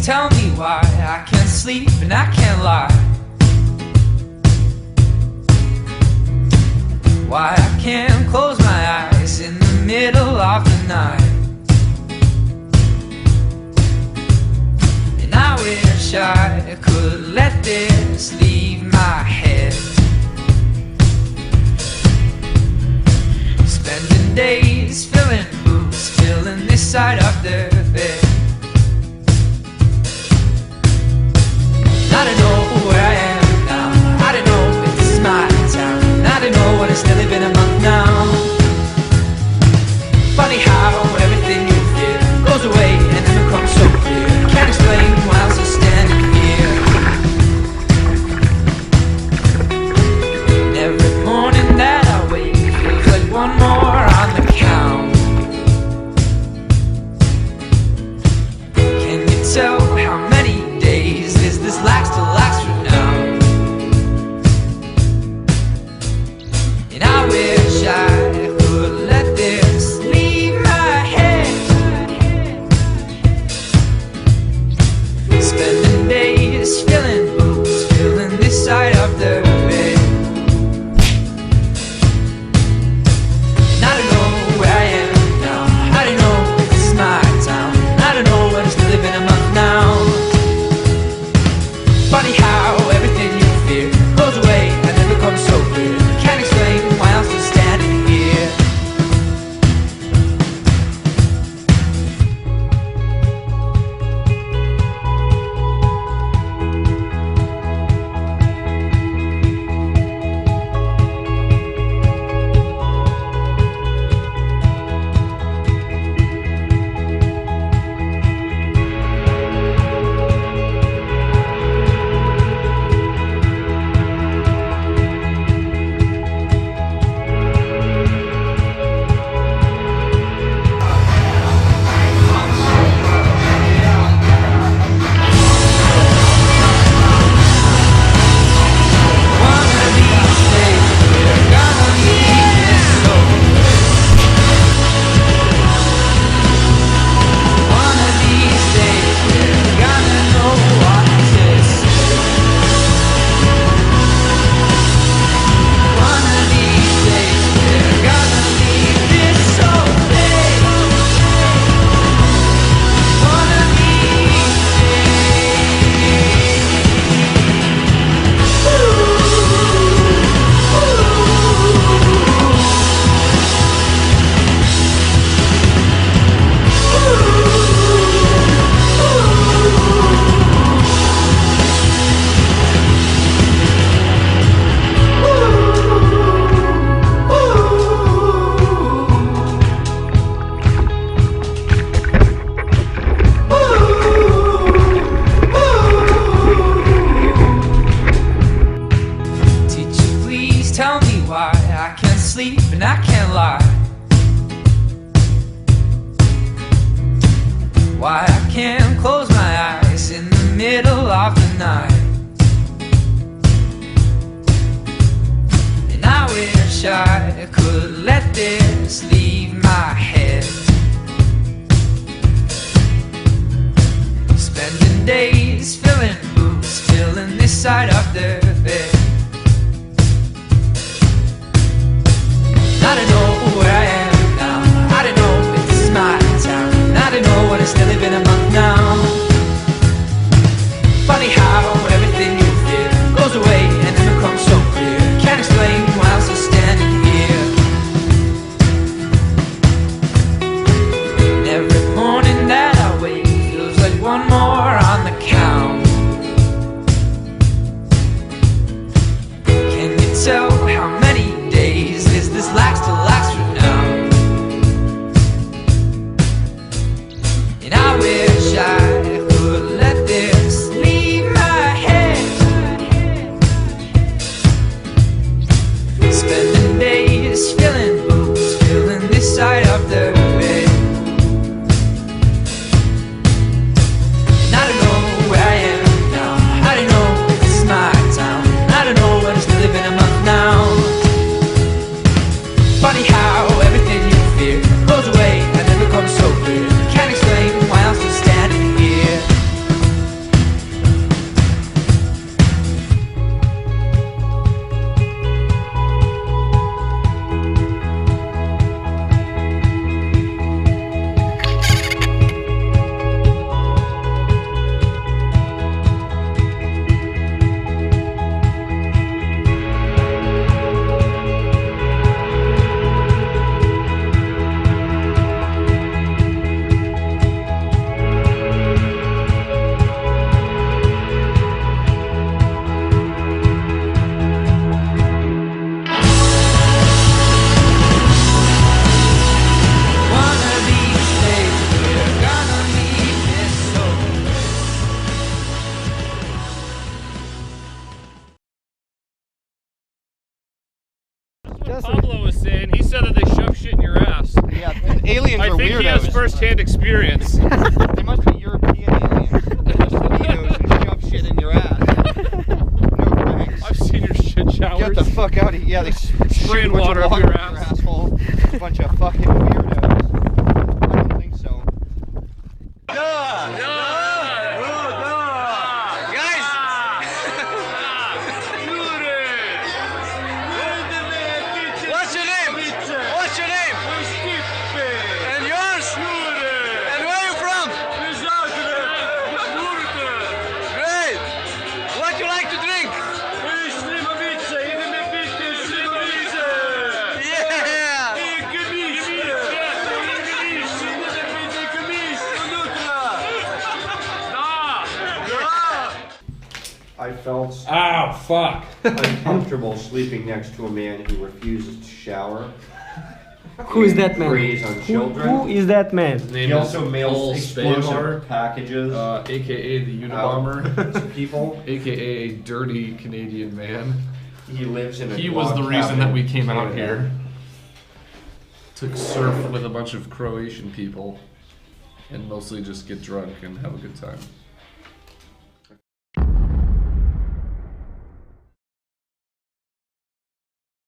tell me why I can't sleep and I can't lie? Why I can't close my eyes in the middle of the night? And I wish I could let this leave my head. Spending days filling boots, filling this side of the bed. I don't know where I am now. I don't know if this is my town. I don't know what it's nearly been a month now. Funny how everything you fear goes away and then becomes so clear. Can't explain why I'm still standing here. And every morning that I wake feels like one more on the count. Can you tell how many days is this last to last from now? And I wish I could let this leave my head. Spending days filling boots, filling this side of the bed. And I don't know where I am now. I don't know if this is my town. I don't know when it's really been a month now. Funny how everything you fear goes away and then becomes so clear. Can't explain why I'm still standing here. Tell me why I can't sleep and I can't lie. Why I can't close my eyes in the middle of the night. And I wish I could let this leave my head. Spending days filling boots, filling this side of the bed. I don't know where I am now. I don't know if this is my town. I don't know what it's nearly been a month now. Funny how everything you fear goes away and then becomes so clear. Can't explain why I'm still standing here. And every morning that I wake feels like one more on the count. Can you tell how many days is this last to last from now? And I wish I could let this leave my head. Spending days filling boots, filling this side of the bed. And I don't know where I am first-hand experience. They must be European aliens. Mosquitoes and shove shit in your ass. No thanks. I've seen your shit showers. Get the fuck out of here. Yeah, they Spraying shoot a bunch water of up water your up your ass. asshole. A bunch of fucking weirdos. I don't think so. What's your name? What's your name? And yours? And where are you from? Great. What do you like to drink? Yeah. I felt Ow, fuck. uncomfortable sleeping next to a man who refuses to shower. Who is that man? Preys on children. Who is that man? He also mails explosive packages AKA the out Unabomber, to people. AKA a dirty Canadian man. He lives in a He was log the reason cabin that we in came out Canada. here. To surf with a bunch of Croatian people and mostly just get drunk and have a good time.